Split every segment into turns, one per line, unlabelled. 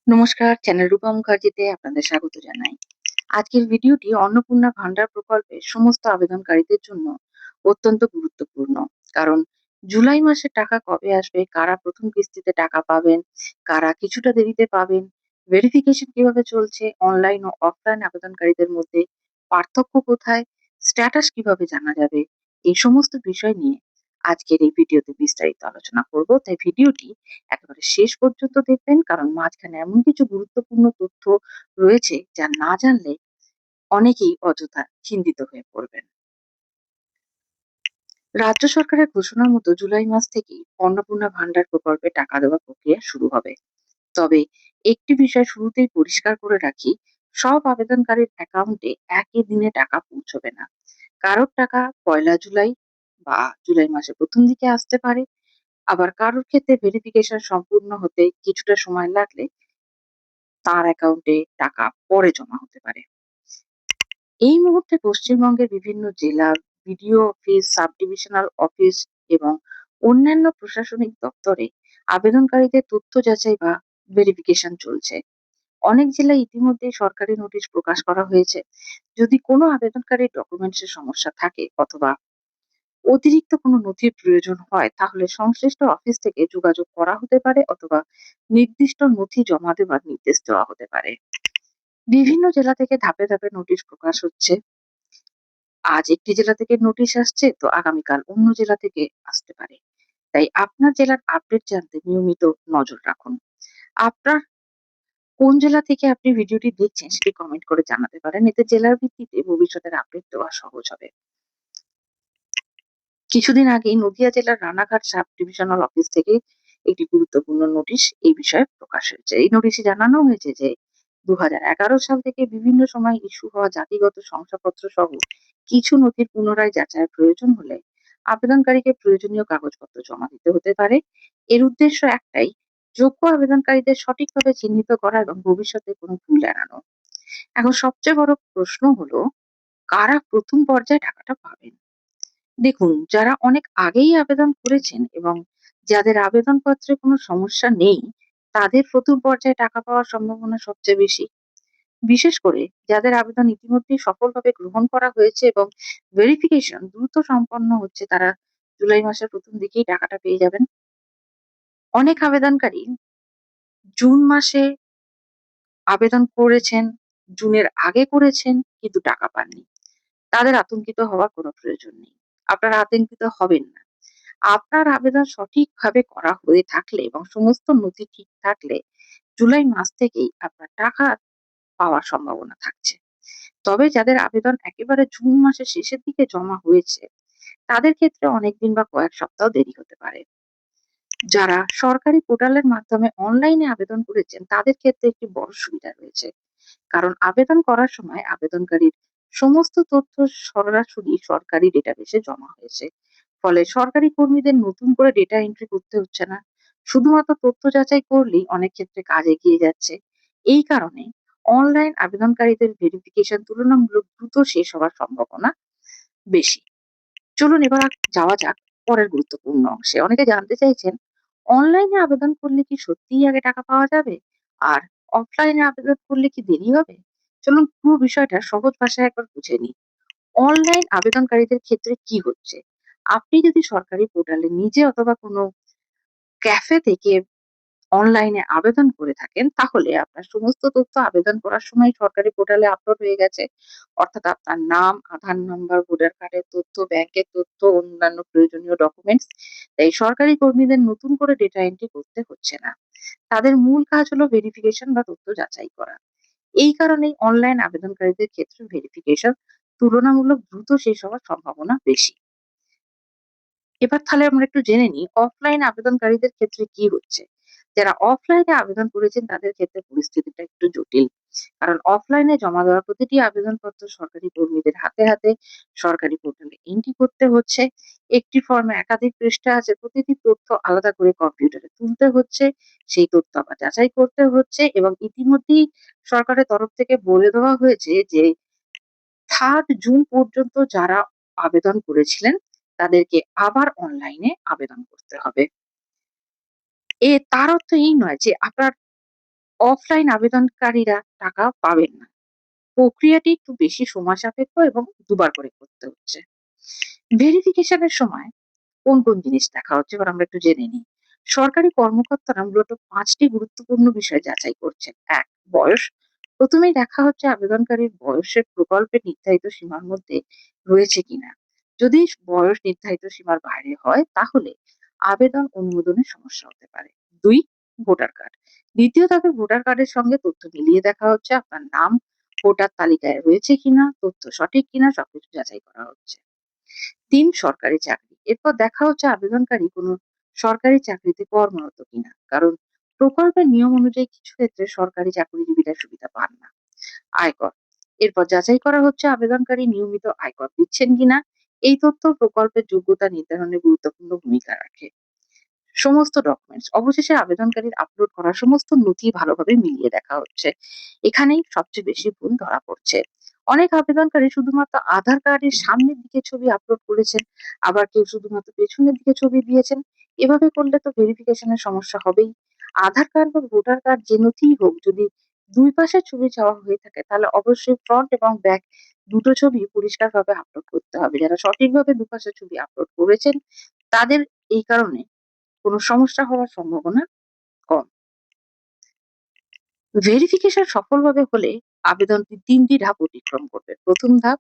নমস্কার, চ্যানেল রূপা মুখার্জিতে আপনাদের স্বাগত জানাই। আজকের ভিডিওটি অন্নপূর্ণা ভান্ডার প্রকল্পের সমস্ত আবেদনকারীদের জন্য অত্যন্ত গুরুত্বপূর্ণ। কারণ জুলাই মাসের টাকা কবে আসবে, কারা প্রথম কিস্তিতে টাকা পাবেন, কারা কিছুটা দেরিতে পাবেন, ভেরিফিকেশন কিভাবে চলছে, অনলাইন ও অফলাইন আবেদনকারীদের মধ্যে পার্থক্য কোথায়, স্ট্যাটাস কিভাবে জানা যাবে, এই সমস্ত বিষয় নিয়ে আজকের এই ভিডিওতে বিস্তারিত আলোচনা করব। তাই ভিডিওটি একেবারে শেষ পর্যন্ত দেখবেন, কারণ মাঝখানে এমন কিছু গুরুত্বপূর্ণ তথ্য রয়েছে যা না জানলে অনেকেই অযথা চিন্তিত হয়ে পড়বেন। রাজ্য সরকারের ঘোষণা মতো জুলাই মাস থেকেই অন্নপূর্ণা ভান্ডার প্রকল্পে টাকা দেওয়ার প্রক্রিয়া শুরু হবে। তবে একটি বিষয় শুরুতেই পরিষ্কার করে রাখি, সব আবেদনকারীর অ্যাকাউন্টে একই দিনে টাকা পৌঁছবে না। কারোর টাকা পয়লা জুলাই বা জুলাই মাসের প্রথম দিকে আসতে পারে, আবার কারোর ক্ষেত্রে ভেরিফিকেশন সম্পূর্ণ হতে কিছুটা সময় লাগলে তার অ্যাকাউন্টে টাকা পরে জমা হতে পারে। এই মুহূর্তে পশ্চিমবঙ্গের বিভিন্ন জেলা, BDO office, sub divisional office এবং অন্যান্য প্রশাসনিক দপ্তরে আবেদনকারীদের তথ্য যাচাই বা ভেরিফিকেশন চলছে। অনেক জেলায় ইতিমধ্যেই সরকারি নোটিশ প্রকাশ করা হয়েছে। যদি কোনো আবেদনকারীর ডকুমেন্টসের সমস্যা থাকে অথবা অতিরিক্ত কোনো নথির প্রয়োজন হয়, তাহলে সংশ্লিষ্ট অফিস থেকে যোগাযোগ করা হতে পারে অথবা নির্দিষ্ট নথি জমা দেওয়ার নির্দেশ দেওয়া হতে পারে। বিভিন্ন জেলা থেকে ধাপে ধাপে নোটিশ প্রকাশ হচ্ছে। আজ একটি জেলা থেকে নোটিশ আসছে, তো আগামীকাল অন্য জেলা থেকে আসতে পারে। তাই আপনার জেলার আপডেট জানতে নিয়মিত নজর রাখুন। আপনার কোন জেলা থেকে আপনি ভিডিওটি দেখছেন সেটি কমেন্ট করে জানাতে পারেন। এতে জেলার ভিত্তিতে ভবিষ্যতের আপডেট দেওয়া সহজ হবে। কিছুদিন আগেই নদিয়া জেলার রানাঘাট সাব ডিভিশনাল অফিস থেকে একটি গুরুত্বপূর্ণ নোটিশ এই বিষয়ে প্রকাশ হয়েছে। এই নোটিশে জানানো হয়েছে যে 2011 সাল থেকে বিভিন্ন সময় ইস্যু হওয়া জাতিগত শংসাপত্র সহ কিছু নথির পুনরায় যাচাইয়ের প্রয়োজন হলে আবেদনকারীকে প্রয়োজনীয় কাগজপত্র জমা দিতে হতে পারে। এর উদ্দেশ্য একটাই, যোগ্য আবেদনকারীদের সঠিকভাবে চিহ্নিত করা এবং ভবিষ্যতে কোনো ভুল এড়ানো। এখন সবচেয়ে বড় প্রশ্ন হলো, কারা প্রথম পর্যায়ে টাকাটা পাবেন? দেখুন, যারা অনেক আগেই আবেদন করেছেন এবং যাদের আবেদনপত্রে কোনো সমস্যা নেই, তাদের প্রথম পর্যায়ে টাকা পাওয়ার সম্ভাবনা সবচেয়ে বেশি। বিশেষ করে যাদের আবেদন ইতিমধ্যেই সফলভাবে গ্রহণ করা হয়েছে এবং ভেরিফিকেশন দ্রুত সম্পন্ন হচ্ছে, তারা জুলাই মাসের প্রথম দিকেই টাকাটা পেয়ে যাবেন। অনেক আবেদনকারী জুন মাসে আবেদন করেছেন, জুনের আগে করেছেন কিন্তু টাকা পাননি। তাদের আতঙ্কিত হওয়ার কোনো প্রয়োজন নেই। আপনারা আতঙ্কিত হবেন না। আপনার আবেদন সঠিকভাবে করা হয়ে থাকলে এবং সমস্ত নথি ঠিক থাকলে জুলাই মাস থেকেই আপনার টাকা পাওয়ার সম্ভাবনা থাকছে। তবে যাদের আবেদন একেবারে জুন মাসের শেষের দিকে জমা হয়েছে, তাদের ক্ষেত্রে অনেকদিন বা কয়েক সপ্তাহ দেরি হতে পারে। যারা সরকারি পোর্টালের মাধ্যমে অনলাইনে আবেদন করেছেন, তাদের ক্ষেত্রে একটি বড় সুবিধা রয়েছে। কারণ আবেদন করার সময় আবেদনকারীর সমস্ত তথ্য সরাসরি সরকারি ডেটাবেসে জমা হয়েছে। ফলে সরকারি কর্মীদের নতুন করে ডেটা এন্ট্রি করতে হচ্ছে না। শুধুমাত্র তথ্য যাচাই করলেই অনেক ক্ষেত্রে কাজ এগিয়ে যাচ্ছে। এই কারণে অনলাইন আবেদনকারীদের ভেরিফিকেশন তুলনামূলক দ্রুত শেষ হওয়ার সম্ভাবনা বেশি। চলুন এবার যাওয়া যাক পরের গুরুত্বপূর্ণ অংশে। অনেকে জানতে চাইছেন, অনলাইনে আবেদন করলে কি সত্যিই আগে টাকা পাওয়া যাবে? আর অফলাইনে আবেদন করলে কি দেরি হবে? চলুন পুরো বিষয়টা সহজ ভাষায় একবার বুঝে নিই। অনলাইন আবেদনকারীদের ক্ষেত্রে কি হচ্ছে? আপনি যদি সরকারি পোর্টালে নিজে অথবা কোনো ক্যাফে থেকে অনলাইনে আবেদন করে থাকেন, তাহলে আপনার সমস্ত তথ্য আবেদন করার সময় সরকারি পোর্টালে আপলোড হয়ে গেছে। অর্থাৎ আপনার নাম, আধার নাম্বার, ভোটার কার্ডের তথ্য, ব্যাংকের তথ্য, অন্যান্য প্রয়োজনীয় ডকুমেন্টস। তাই সরকারি কর্মীদের নতুন করে ডেটা এন্ট্রি করতে হচ্ছে না। তাদের মূল কাজ হলো ভেরিফিকেশন বা তথ্য যাচাই করা। এই কারণেই অনলাইন আবেদনকারীদের ক্ষেত্রে ভেরিফিকেশন তুলনামূলক দ্রুত শেষ হওয়ার সম্ভাবনা বেশি। এবার তাহলে আমরা একটু জেনে নিই অফলাইন আবেদনকারীদের ক্ষেত্রে কি হচ্ছে। যারা অফলাইনে আবেদন করেছেন তাদের ক্ষেত্রে পরিস্থিতিটা একটু জটিল। কারণ অফলাইনে জমা দেওয়া প্রতিটি আবেদনপত্র সরকারি কর্মীদের হাতে হাতে সরকারি পোর্টালে এন্ট্রি করতে হচ্ছে। একটি ফর্মে একাধিক পৃষ্ঠা আছে, প্রতিটি তথ্য আলাদা করে কম্পিউটারে তুলতে হচ্ছে। সেই তথ্য আবার যাচাই করতে হচ্ছে এবং ইতিমধ্যেই সরকারের তরফ থেকে বলে দেওয়া হয়েছে যে 3 জুন পর্যন্ত যারা আবেদন করেছিলেন তাদেরকে আবার অনলাইনে আবেদন করতে হবে। তার অর্থ এই নয় যে আপনার অফলাইন আবেদনকারীরা টাকা পাবেন না। প্রক্রিয়াটি একটু বেশি সময় সাপেক্ষ এবং দুবার করে করতে হচ্ছে। ভেরিফিকেশনের সময় কোন জিনিস দেখা হচ্ছে এবার আমরা একটু জেনে নিই। সরকারি কর্মকর্তারা মূলত ৫ টি গুরুত্বপূর্ণ বিষয় যাচাই করছেন। ১. বয়স। প্রথমেই দেখা হচ্ছে আবেদনকারীর বয়সের প্রকল্পের নির্ধারিত সীমার মধ্যে রয়েছে কিনা। যদি বয়স নির্ধারিত সীমার বাইরে হয় তাহলে আবেদন অনুমোদনের সমস্যা হতে পারে। ২. Voter card. দ্বিতীয় ধাপে ভোটার কার্ডের সঙ্গে তথ্য মিলিয়ে দেখা হচ্ছে আপনার নাম ভোটার তালিকায় রয়েছে কিনা, তথ্য সঠিক কিনা সবকিছু যাচাই করা হচ্ছে। ৩. সরকারি চাকরি। এরপর দেখা হচ্ছে আবেদনকারী কোনো সরকারি চাকরিতে কর্মরত কিনা। কারণ প্রকল্পের নিয়ম অনুযায়ী কিছু ক্ষেত্রে সরকারি চাকরিজীবীরা সুবিধা পান না। আয়কর। এরপর যাচাই করা হচ্ছে আবেদনকারী নিয়মিত আয়কর দিচ্ছেন কিনা। এই তথ্য প্রকল্পের যোগ্যতা নির্ধারণে গুরুত্বপূর্ণ ভূমিকা রাখে। সমস্ত ডকুমেন্টস। অবশেষে আবেদনকারীর আপলোড করা সমস্ত নথি ভালোভাবে মিলিয়ে দেখা হচ্ছে। এখানেই সবচেয়ে বেশি ভুল ধরা পড়ছে। অনেক আবেদনকারী শুধুমাত্র আধার কার্ডের সামনের দিকে ছবি আপলোড করেছেন, আবার কেউ শুধুমাত্র পেছনের দিকে ছবি দিয়েছেন। এভাবে করলে তো ভেরিফিকেশনের সমস্যা হবেই। আধার কার্ড বা ভোটার কার্ড যে নথিই হোক, যদি ২ পাশের ছবি চাওয়া হয়ে থাকে তাহলে অবশ্যই ফ্রন্ট এবং ব্যাক দুটো ছবি পরিষ্কারভাবে আপলোড করতে হবে। যারা সঠিকভাবে দুপাশের ছবি আপলোড করেছেন তাদের এই কারণে কোনো সমস্যা হওয়ার সম্ভাবনা কম। ভেরিফিকেশন সফলভাবে হলে আবেদনটি ৩ টি ধাপ অতিক্রম করবে। ১ম ধাপ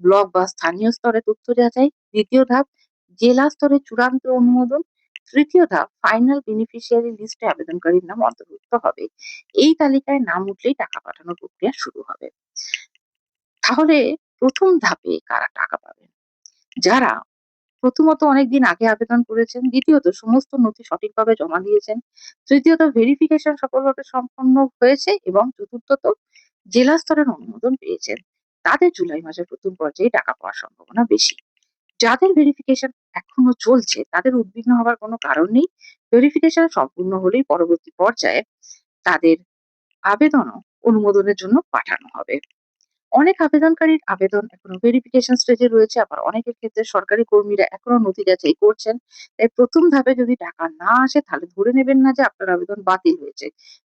ব্লক বা স্থানীয় স্তরে তথ্য যাচাই। ২য় ধাপ জেলা স্তরে চূড়ান্ত অনুমোদন। তৃতীয় ধাপ ফাইনাল বেনিফিশিয়ারি লিস্টে আবেদনকারীর নাম অন্তর্ভুক্ত হবে। এই তালিকায় নাম উঠলেই টাকা পাঠানোর প্রক্রিয়া শুরু হবে। তাহলে ১ম ধাপে কারা টাকা পাবেন? যারা প্রথমত অনেকদিন আগে আবেদন করেছেন, দ্বিতীয়ত সমস্ত নথি সঠিকভাবে জমা দিয়েছেন, তৃতীয়ত ভেরিফিকেশন সফলভাবে সম্পন্ন হয়েছে এবং চতুর্থত জেলা স্তরের অনুমোদন পেয়েছেন। তাদের জুলাই মাসের ১ম পর্যায়ে টাকা পাওয়ার সম্ভাবনা বেশি। যাদের ভেরিফিকেশন এখনো চলছে তাদের উদ্বিগ্ন হওয়ার কোনো কারণ নেই। ভেরিফিকেশন সম্পূর্ণ হলেই পরবর্তী পর্যায়ে তাদের আবেদনও অনুমোদনের জন্য পাঠানো হবে। অনেক আবেদনকারীর আবেদন এখনো ভেরিফিকেশন স্টেজে রয়েছে, আবার অনেকের ক্ষেত্রে সরকারি কর্মীরা এখনো নথি যাচাই করছেন। তাই ১ম ধাপে যদি টাকা না আসে তাহলে ধরে নেবেন না যে আপনার আবেদন বাতিল হয়েছে।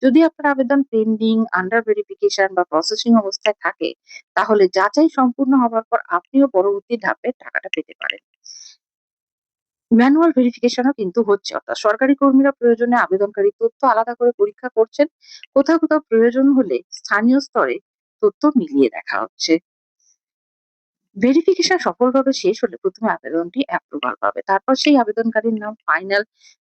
যদি আপনার আবেদন পেন্ডিং, আন্ডার ভেরিফিকেশন বা প্রসেসিং অবস্থায় থাকে তাহলে যাচাই সম্পূর্ণ হবার পর আপনিও পরবর্তী ধাপে টাকাটা পেতে পারেন। ম্যানুয়াল ভেরিফিকেশনও কিন্তু হচ্ছে। অর্থাৎ সরকারি কর্মীরা প্রয়োজনে আবেদনকারীর তথ্য আলাদা করে পরীক্ষা করছেন। কোথাও প্রয়োজন হলে স্থানীয় স্তরে তথ্য মিলিয়ে দেখা হচ্ছে। ভেরিফিকেশন সফলভাবে শেষ হলে ১ম এ আবেদনটি অ্যাপ্রুভাল পাবে। তারপর সেই আবেদনকারীর নাম ফাইনাল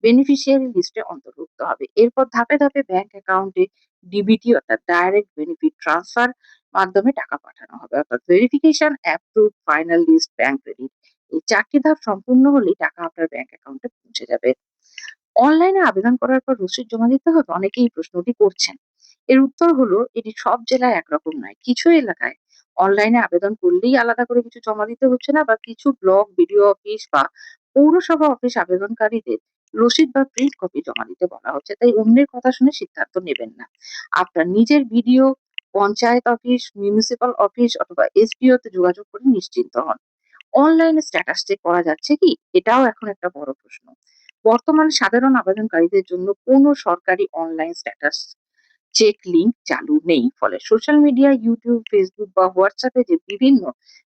বেনিফিশিয়ারি লিস্টে অন্তর্ভুক্ত হবে। এরপর ধাপে ব্যাংক অ্যাকাউন্টে ডিবিটি অর্থাৎ ডাইরেক্ট বেনিফিট ট্রান্সফার মাধ্যমে টাকা পাঠানো হবে। অর্থাৎ verification, approve, final list, bank credit. এই ৪ টি ধাপ সম্পূর্ণ হলেই টাকা আপনার ব্যাংক অ্যাকাউন্টে পৌঁছে যাবে। অনলাইনে আবেদন করার পর রসিদ জমা দিতে হবে? অনেকেই এই প্রশ্নটি করছেন। এর উত্তর হলো এটি সব জেলায় একরকম নয়। কিছু এলাকায় অনলাইনে আবেদন করলেই আলাদা করে কিছু জমা দিতে হচ্ছে না, বা কিছু ব্লক, বিডিও অফিস বা পৌরসভা অফিস আবেদনকারীদের রসিদ বা প্রিন্ট কপি জমা দিতে বলা হচ্ছে। তাই অন্যের কথা শুনে সিদ্ধান্ত নেবেন না। আপনার নিজের BDO, panchayat office, municipal office অথবা এসডিও তে যোগাযোগ করে নিশ্চিন্ত হন। অনলাইনে স্ট্যাটাস চেক করা যাচ্ছে কি? এটাও এখন একটা বড় প্রশ্ন। বর্তমানে সাধারণ আবেদনকারীদের জন্য কোনো সরকারি অনলাইন স্ট্যাটাস চেক লিঙ্ক চালু নেই। ফলে সোশ্যাল মিডিয়া, YouTube, Facebook বা WhatsApp এ যে বিভিন্ন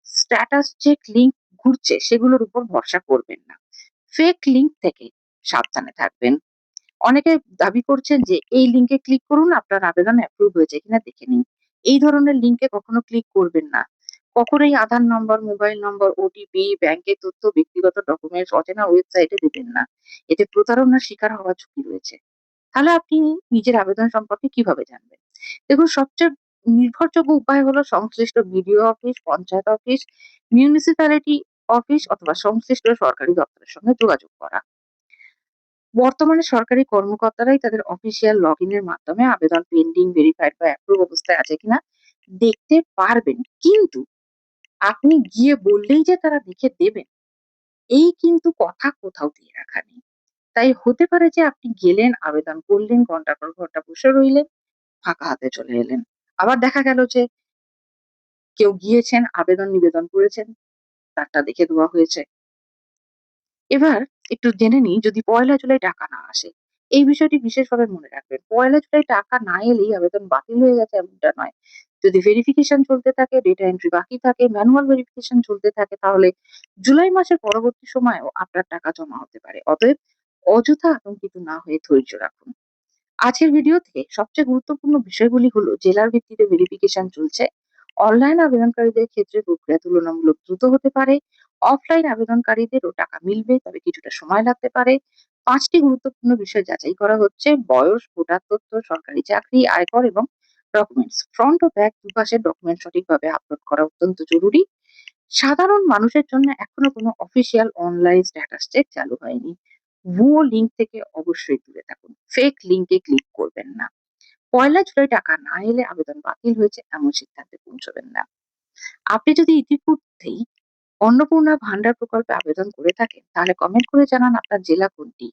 স্ট্যাটাস চেক লিঙ্ক ঘুরছে সেগুলোর উপর ভরসা করবেন না। ফেক লিঙ্ক থেকে সাবধানে থাকবেন। অনেকে দাবি করছেন যে এই লিঙ্কে ক্লিক করুন, আপনার আবেদন অ্যাপ্রুভ হয়েছে কিনা দেখে নিন। এই ধরনের লিঙ্কে কখনো ক্লিক করবেন না। কখনোই আধার নম্বর, মোবাইল নম্বর, ওটিপি, ব্যাংকের তথ্য, ব্যক্তিগত ডকুমেন্টস অচেনা ওয়েবসাইটে দেবেন না। এতে প্রতারণার শিকার হওয়ার ঝুঁকি রয়েছে। তাহলে আপনি নিজের আবেদন সম্পর্কে কিভাবে জানবেন? দেখুন, সবচেয়ে নির্ভরযোগ্য উপায় হলো সংশ্লিষ্ট BDO office, panchayat office, municipality office অথবা সংশ্লিষ্ট সরকারি দপ্তরের সঙ্গে যোগাযোগ করা। বর্তমানে সরকারি কর্মকর্তারাই তাদের অফিসিয়াল লগইন এর মাধ্যমে আবেদন পেন্ডিং, ভেরিফাইড বা অ্যাপ্রুভ অবস্থায় আছে কিনা দেখতে পারবেন। কিন্তু আপনি গিয়ে বললেই যে তারা দেখে দেবেন, এই কিন্তু কথা কোথাও দিয়ে রাখা নেই। তাই হতে পারে যে আপনি গেলেন, আবেদন করলেন, ঘন্টার পর ঘন্টা বসে রইলেন, ফাঁকা হাতে চলে এলেন। আবার দেখা গেল যে কেউ গিয়েছেন, আবেদন নিবেদন করেছেন, তারটা দেখে দেওয়া হয়েছে। এবার একটু জেনে নিই, যদি ১লা জুলাই টাকা না আসে, এই বিষয়টি বিশেষভাবে মনে রাখবেন। পয়লা জুলাই টাকা না এলেই আবেদন বাতিল হয়ে গেছে এমনটা নয়। যদি ভেরিফিকেশন চলতে থাকে, ডেটা এন্ট্রি বাকি থাকে, ম্যানুয়াল ভেরিফিকেশন চলতে থাকে তাহলে জুলাই মাসের পরবর্তী সময়েও আপনার টাকা জমা হতে পারে। অতএব অযথা আতঙ্কিত না হয়ে ধৈর্য রাখুন। আজকের ভিডিও থেকে সবচেয়ে গুরুত্বপূর্ণ বিষয়গুলি হলো জেলার ভিত্তিতে ভেরিফিকেশন চলছে, অনলাইন আবেদনকারীদের ক্ষেত্রে প্রক্রিয়া তুলনামূলক দ্রুত হতে পারে, অফলাইন আবেদনকারীদেরও টাকা মিলবে তবে কিছুটা সময় লাগতে পারে। ৫টি গুরুত্বপূর্ণ বিষয় যাচাই করা হচ্ছে: বয়স, ভোটার তথ্য, সরকারি চাকরি, আয়কর এবং ডকুমেন্টস। ফ্রন্ট ও ব্যাক দুপাশের ডকুমেন্ট সঠিকভাবে আপলোড করা অত্যন্ত জরুরি। সাধারণ মানুষের জন্য এখনো কোনো অফিসিয়াল অনলাইন স্ট্যাটাস চেক চালু হয়নি। ভুয়ো লিঙ্ক থেকে অবশ্যই দূরে থাকুন। ফেক লিঙ্কে ক্লিক করবেন না। পয়লা জুলাই টাকা না এলে আবেদন বাতিল হয়েছে এমন সিদ্ধান্তে পৌঁছবেন না। আপনি যদি ইতিমধ্যেই অন্নপূর্ণা ভান্ডার প্রকল্পে আবেদন করে থাকেন তাহলে কমেন্ট করে জানান আপনার জেলা কোনটি।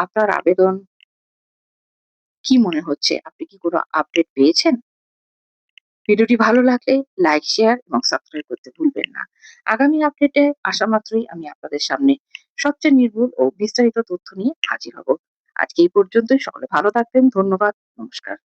আপনার আবেদন কি মনে হচ্ছে? আপনি কি কোনো আপডেট পেয়েছেন? ভিডিওটি ভালো লাগলে লাইক, শেয়ার এবং সাবস্ক্রাইব করতে ভুলবেন না। আগামী আপডেটে আসা মাত্রই আমি আপনাদের সামনে সবচেয়ে নির্ভুল ও বিস্তারিত তথ্য নিয়ে হাজির হব। আজকে এই পর্যন্তই। সকলে ভালো থাকবেন। ধন্যবাদ। নমস্কার।